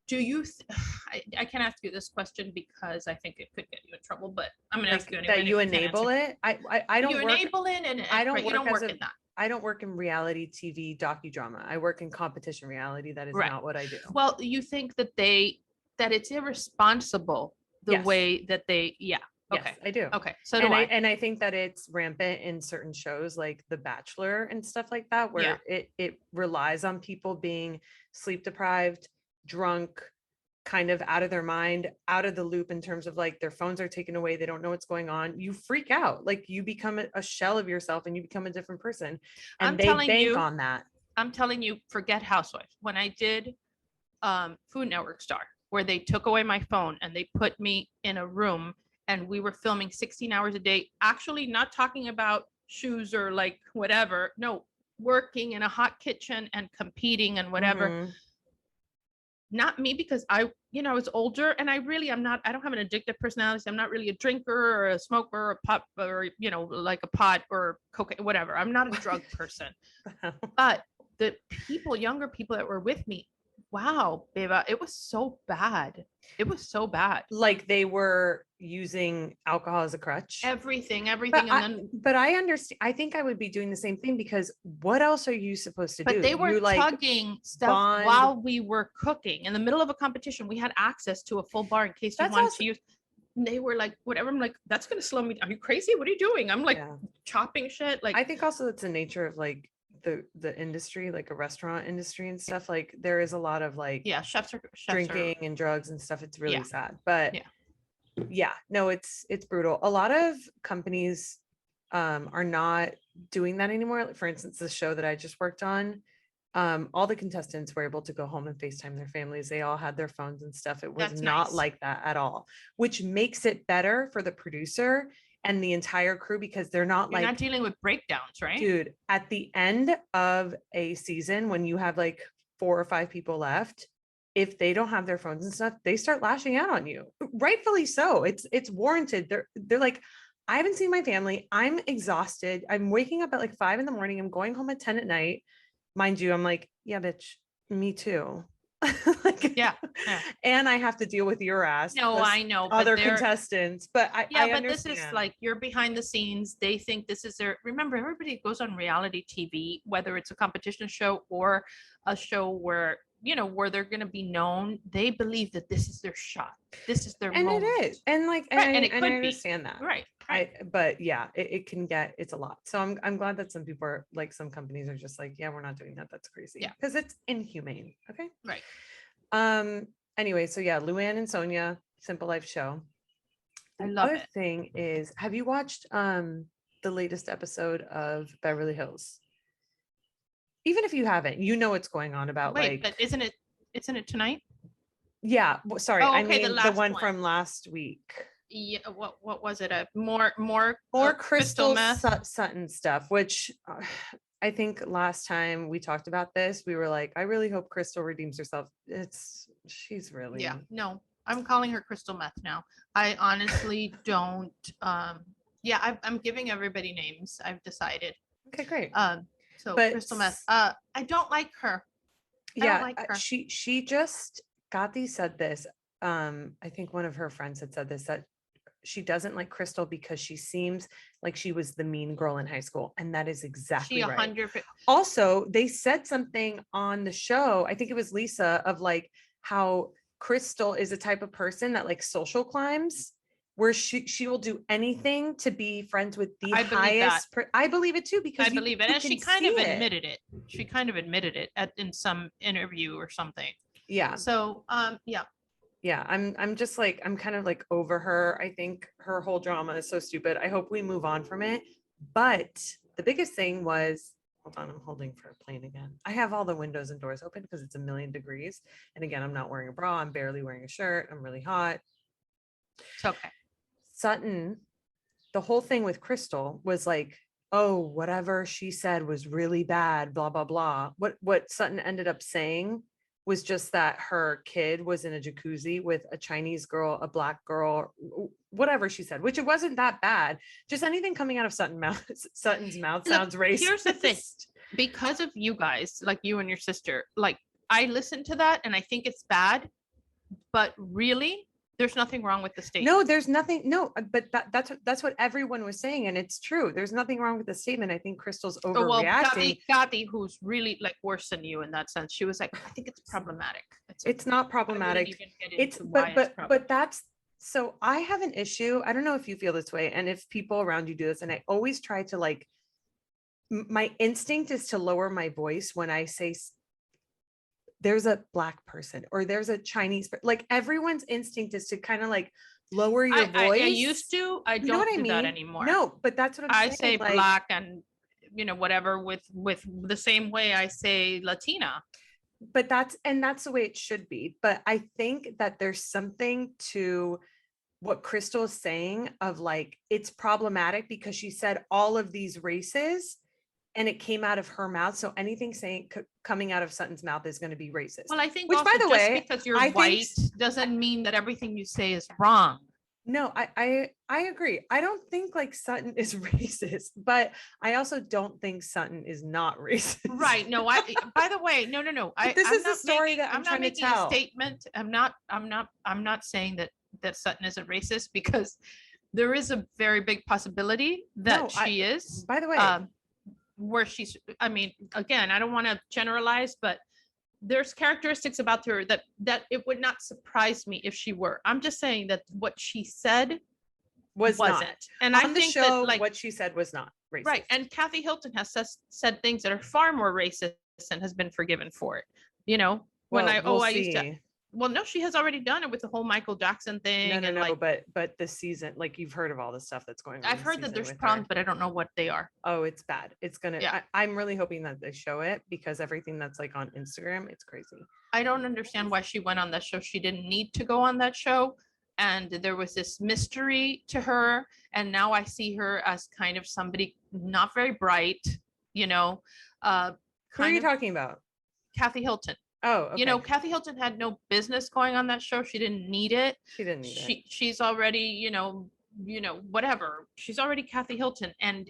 do you I can't ask you this question because I think it could get you in trouble, but I'm gonna ask you anyway. That you enable it. I don't enable it, and I don't work in that. I don't work in reality TV docudrama. I work in competition reality. That is not what I do. Well, you think that it's irresponsible the way that they okay. Yes, I do. Okay. So do I. And I think that it's rampant in certain shows like The Bachelor and stuff like that, where it relies on people being sleep deprived, drunk, kind of out of their mind, out of the loop in terms of like their phones are taken away. They don't know what's going on. You freak out. Like you become a shell of yourself and you become a different person. And they bank on that. I'm telling you, forget Housewives. When I did Food Network Star, where they took away my phone and they put me in a room and we were filming 16 hours a day, actually not talking about shoes or like whatever. No, working in a hot kitchen and competing and whatever. Mm-hmm. Not me, because I was older and I don't have an addictive personality. So I'm not really a drinker or a smoker or a pop or, like a pot or cocaine, whatever. I'm not a drug person. But the younger people that were with me, wow, Beba, it was so bad. It was so bad. Like they were using alcohol as a crutch. Everything. But I understand. I think I would be doing the same thing because what else are you supposed to do? But they were tugging stuff while we were cooking. In the middle of a competition, we had access to a full bar in case you wanted to use. they were like, whatever. I'm like, that's going to slow me. Are you crazy? What are you doing? I'm like chopping shit. Like, I think also it's the nature of like the industry, like a restaurant industry and stuff. Like there is a lot of like, chefs drinking and drugs and stuff. It's really sad, but no, it's brutal. A lot of companies are not doing that anymore. For instance, the show that I just worked on, all the contestants were able to go home and FaceTime their families. They all had their phones and stuff. It was not like that at all, which makes it better for the producer and the entire crew, because they're not You're not dealing with breakdowns, right? Dude, at the end of a season, when you have like 4 or 5 people left, if they don't have their phones and stuff, they start lashing out on you. Rightfully so. It's warranted. They're like, I haven't seen my family. I'm exhausted. I'm waking up at like 5 a.m. I'm going home at 10 p.m. Mind you, I'm like, yeah, bitch, me too. Like, and I have to deal with your ass. No, I know other contestants, but I understand. This is like, you're behind the scenes. They think this is their, remember, everybody goes on reality TV, whether it's a competition show or a show where, where they're going to be known. They believe that this is their shot. This is their moment. It is. And like, and I understand that. Right. But yeah, it can get, it's a lot. So I'm glad that some people are like, some companies are just like, yeah, we're not doing that. That's crazy. Yeah. Because it's inhumane. Okay. Right. Anyway, so yeah, Luann and Sonja, Simple Life show. I love it. Thing is, have you watched the latest episode of Beverly Hills? Even if you haven't, what's going on about. Wait, but isn't it tonight? Yeah. Sorry. Oh, okay, I mean the one one from last week. Yeah. What was it? More crystal Sutton stuff, which I think last time we talked about this, we were like, I really hope Crystal redeems herself. She's really. Yeah. No, I'm calling her crystal meth now. I honestly don't. I'm giving everybody names. I've decided. Okay, great. So crystal meth. I don't like her. I don't like her. She just, Kathy said this. I think one of her friends had said this, that she doesn't like Crystal because she seems like she was the mean girl in high school. And that is exactly right. 100%. Also, they said something on the show, I think it was Lisa, of like how Crystal is a type of person that like social climbs, where she will do anything to be friends with the highest. I believe it too, because I believe it. And she kind of admitted it. She kind of admitted it in some interview or something. Yeah. So, yeah, I'm just like, I'm kind of like over her. I think her whole drama is so stupid. I hope we move on from it. But the biggest thing was, hold on, I'm holding for a plane again. I have all the windows and doors open because it's 1,000,000 degrees. And again, I'm not wearing a bra. I'm barely wearing a shirt. I'm really hot. It's okay. Sutton, the whole thing with Crystal was like, oh, whatever she said was really bad, blah, blah, blah. What Sutton ended up saying was just that her kid was in a jacuzzi with a Chinese girl, a black girl, whatever she said, which it wasn't that bad. Just anything coming out of Sutton's mouth sounds racist. Here's the thing, because of you guys, like you and your sister, like I listened to that and I think it's bad, but really there's nothing wrong with the statement. No, there's nothing. No, but that's what everyone was saying. And it's true. There's nothing wrong with the statement. I think Crystal's overreacting. Kathy, who's really like worse than you in that sense. She was like, I think it's problematic. It's not problematic. But that's, so I have an issue. I don't know if you feel this way and if people around you do this. And I always try to like, my instinct is to lower my voice when I say there's a black person or there's a Chinese, like everyone's instinct is to kind of like lower your voice. I used to, I don't do that anymore. No, but that's what I'm saying. I say black and whatever with the same way I say Latina. But that's the way it should be. But I think that there's something to what Crystal is saying of like, it's problematic because she said all of these races and it came out of her mouth. So anything coming out of Sutton's mouth is going to be racist. Well, I think, which by the way, because you're white doesn't mean that everything you say is wrong. No, I agree. I don't think like Sutton is racist, but I also don't think Sutton is not racist. Right. No, by the way, no. This is the story that I'm trying to tell. A statement. I'm not saying that Sutton is a racist, because there is a very big possibility that she is. By the way, where she's, I mean, again, I don't want to generalize, but there's characteristics about her that it would not surprise me if she were. I'm just saying that what she said wasn't. Not. And on the show, that, like, what she said was not racist. Right. And Kathy Hilton has said things that are far more racist and has been forgiven for it. You know, when I used to. Well, no, she has already done it with the whole Michael Jackson thing. No, like, but this season, like, you've heard of all the stuff that's going on. I've heard that there's problems, but I don't know what they are. Oh, it's bad. It's gonna. Yeah. I'm really hoping that they show it, because everything that's like on Instagram, it's crazy. I don't understand why she went on that show. She didn't need to go on that show. And there was this mystery to her. And now I see her as kind of somebody not very bright, you know. Who are you talking about? Kathy Hilton. Oh, okay. You know, Kathy Hilton had no business going on that show. She didn't need it. She didn't need it. She's already, you know, whatever. She's already Kathy Hilton. And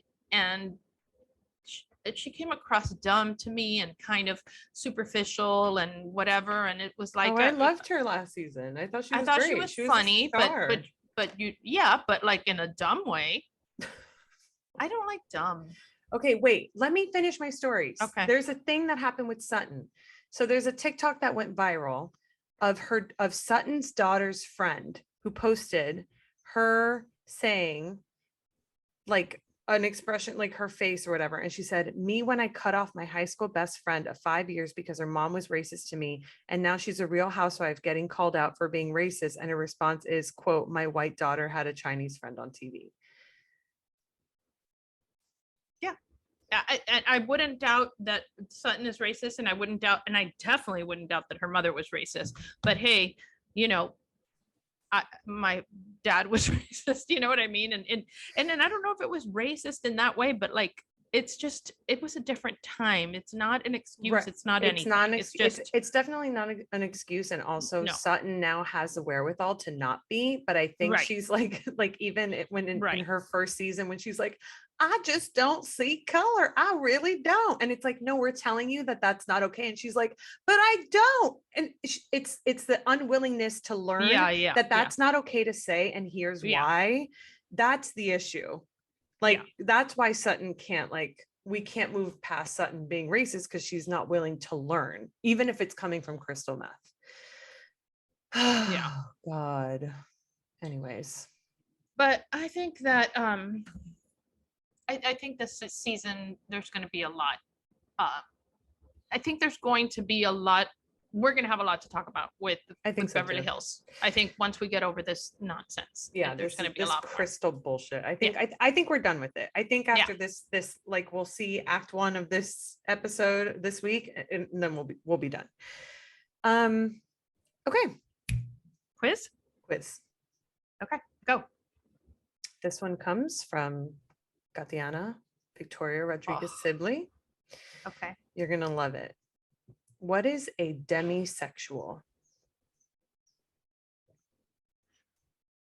she came across dumb to me and kind of superficial and whatever. And it was like, I loved her last season. I thought she was great. She was funny, but like in a dumb way. I don't like dumb. Okay, wait, let me finish my stories. Okay. There's a thing that happened with Sutton. So there's a TikTok that went viral of Sutton's daughter's friend who posted her saying, like, an expression, like her face or whatever. And she said, "Me when I cut off my high school best friend of 5 years because her mom was racist to me. And now she's a Real Housewife getting called out for being racist. And her response is, quote, my white daughter had a Chinese friend on TV." I wouldn't doubt that Sutton is racist, and I definitely wouldn't doubt that her mother was racist. But hey, you know, my dad was racist, you know what I mean? And then I don't know if it was racist in that way, but like, it was a different time. It's not an excuse. Right. It's not anything. It's definitely not an excuse. And also Sutton now has the wherewithal to not be, but I think she's like even when in her first season, when she's like, I just don't see color. I really don't. And it's like, no, we're telling you that that's not okay. And she's like, but I don't. And it's the unwillingness to learn that's not okay to say. And here's why. That's the issue. Like, that's why Sutton can't, like, we can't move past Sutton being racist, because she's not willing to learn, even if it's coming from crystal meth. Yeah. God. Anyways. But I think that, I think this season, there's going to be a lot. I think there's going to be a lot. We're going to have a lot to talk about with Beverly Hills. I think once we get over this nonsense, there's going to be a lot crystal bullshit. I think I think we're done with it. I think after this like, we'll see act 1 of this episode this week, and then we'll be done. Okay. Quiz. Okay, go. This one comes from Gatiana Victoria Rodriguez Sibley. Okay. You're going to love it. What is a demisexual?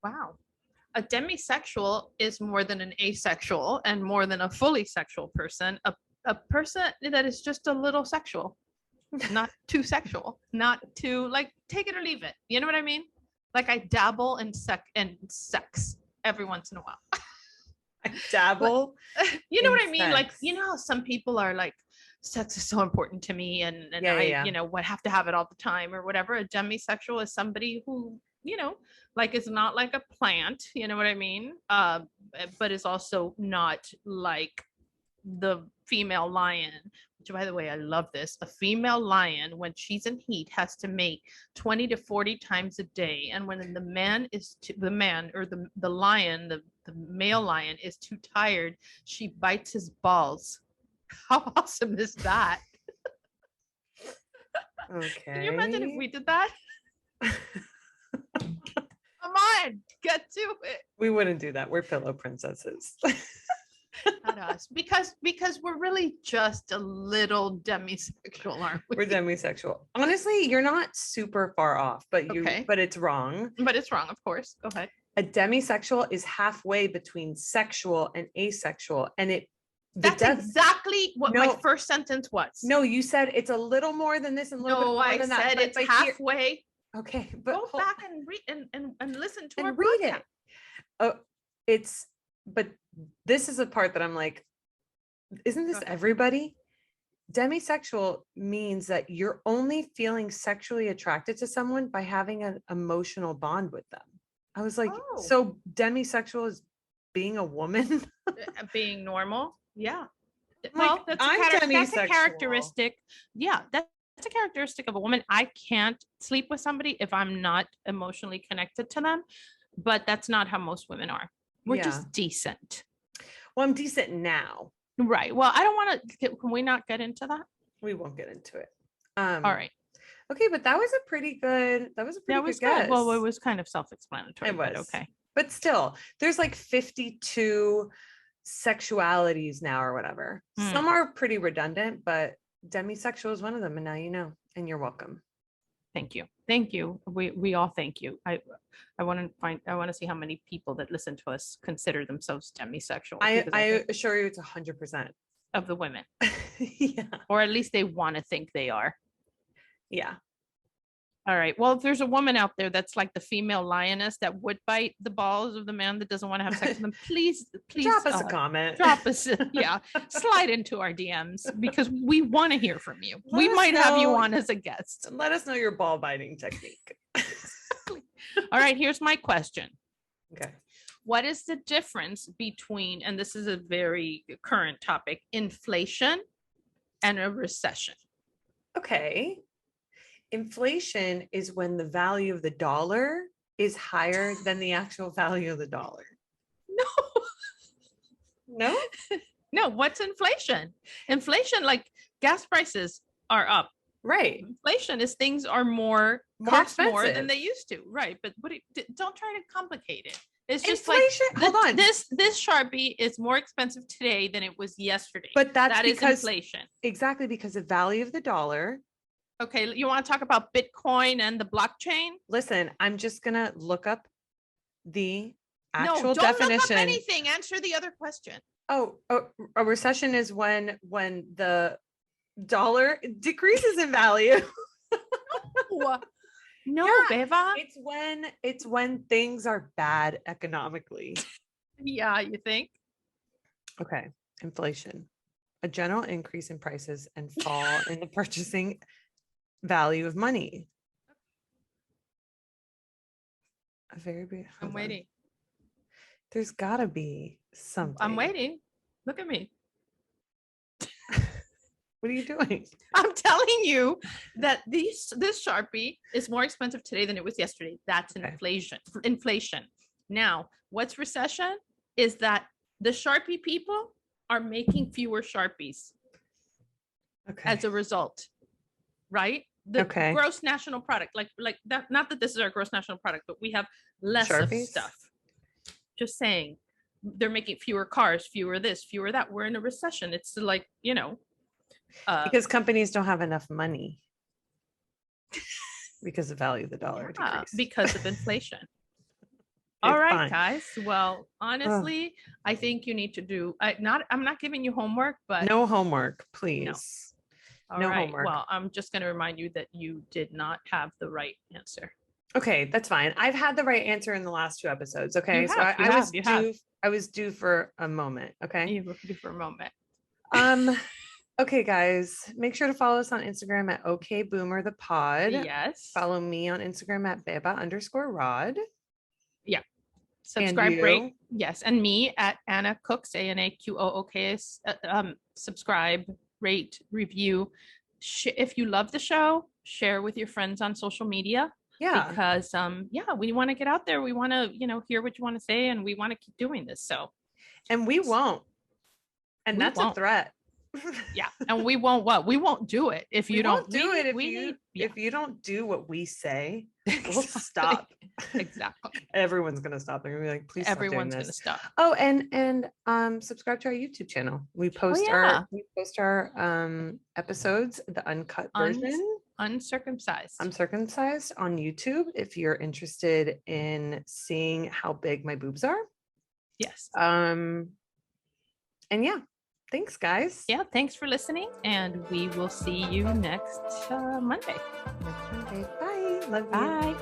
Wow. A demisexual is more than an asexual and more than a fully sexual person. A person that is just a little sexual, not too sexual, not too, like, take it or leave it. You know what I mean? Like, I dabble in sex every once in a while. I dabble. You know what I mean? Sex. Like, you know how some people are like, sex is so important to me, and I you know, what, have to have it all the time or whatever. A demisexual is somebody who, you know, like, is not like a plant, you know what I mean? But is also not like the female lion, which, by the way, I love this. A female lion, when she's in heat, has to mate 20 to 40 times a day. And when the man is the lion, the male lion is too tired, she bites his balls. How awesome is that? Okay. Can you imagine if we did that? Come on, get to it. We wouldn't do that. We're pillow princesses. Not us, because we're really just a little demisexual, aren't we? We're demisexual. Honestly, you're not super far off, but but it's wrong. But it's wrong, of course. Go ahead. A demisexual is halfway between sexual and asexual, and that's exactly what my first sentence was. No, you said it's a little more than this and a little bit more than that. No, I said it's halfway. Okay, but go back and read and listen to and read it. Oh, but this is a part that I'm like, isn't this everybody? demisexual means that you're only feeling sexually attracted to someone by having an emotional bond with them. I was like, so demisexual is being a woman? Being normal. Yeah. Well, that's a characteristic. Yeah, that's a characteristic of a woman. I can't sleep with somebody if I'm not emotionally connected to them, but that's not how most women are. We're just decent. Well, I'm decent now. Right. Well, I don't want to. Can we not get into that? We won't get into it. All right. Okay, but that was a pretty good. That was a pretty good guess. Well, it was kind of self-explanatory. It was. But okay. But still, there's like 52 sexualities now or whatever. Some are pretty redundant, but demisexual is one of them, and now you know, and you're welcome. Thank you. We all thank you. I want to see how many people that listen to us consider themselves demisexual. I assure you it's 100% of the women. Yeah. Or at least they want to think they are. Yeah. All right. Well, if there's a woman out there that's like the female lioness that would bite the balls of the man that doesn't want to have sex with them, please drop us a comment. Drop us, slide into our DMs because we want to hear from you. We might have you on as a guest. Let us know your ball biting technique. All right. Here's my question. Okay. What is the difference between, and this is a very current topic, inflation and a recession? Okay. Inflation is when the value of the dollar is higher than the actual value of the dollar. No? No, what's inflation? Inflation, like gas prices are up. Right. Inflation is things are more expensive. More than they used to. Right. But don't try to complicate it. It's just inflation, like hold on. This Sharpie is more expensive today than it was yesterday. But that is because inflation. Exactly, because the value of the dollar. Okay, you want to talk about Bitcoin and the blockchain? Listen, I'm just gonna look up the actual definition. Don't look up anything. Answer the other question. Oh, a recession is when the dollar decreases in value. No, Beva. It's when things are bad economically. Yeah, you think? Okay, inflation. A general increase in prices and fall in the purchasing value of money. A very big. I'm waiting. There's gotta be something. I'm waiting. Look at me. What are you doing? I'm telling you that this Sharpie is more expensive today than it was yesterday. That's inflation. Now, what's recession is that the Sharpie people are making fewer Sharpies as a result, right? The gross national product, like that. Not that this is our gross national product, but we have less Sharpies? Of stuff. Just saying, they're making fewer cars, fewer this, fewer that. We're in a recession. It's like, because companies don't have enough money because the value of the dollar decreased. Because of inflation. All right, guys. Well, honestly, I think you need to do. I'm not giving you homework, but no homework, please. No. All right. Homework. Well, I'm just going to remind you that you did not have the right answer. Okay, that's fine. I've had the right answer in the last 2 episodes. Okay, I was due for a moment. Okay, you were due for a moment. Okay, guys, make sure to follow us on Instagram at OKBoomerThePod. Yes. Follow me on Instagram at Beba_Rod. Yeah. Subscribe, rate. Yes. And me at Anna Cooks, ANAQOOKS. Subscribe, rate, review. If you love the show, share with your friends on social media. Yeah. Because, we want to get out there. We want to, hear what you want to say, and we want to keep doing this. So. And we won't. And that's a threat. Yeah, and we won't do it if you don't do it. If you don't do what we say, we'll stop. Exactly. Everyone's gonna stop. They're gonna be like, please. Everyone's gonna stop. Oh, and subscribe to our YouTube channel. We post our episodes, the uncut version, uncircumcised on YouTube. If you're interested in seeing how big my boobs are. Yes. And yeah. Thanks, guys. Yeah, thanks for listening, and we will see you next Monday. Bye. Love you. Bye.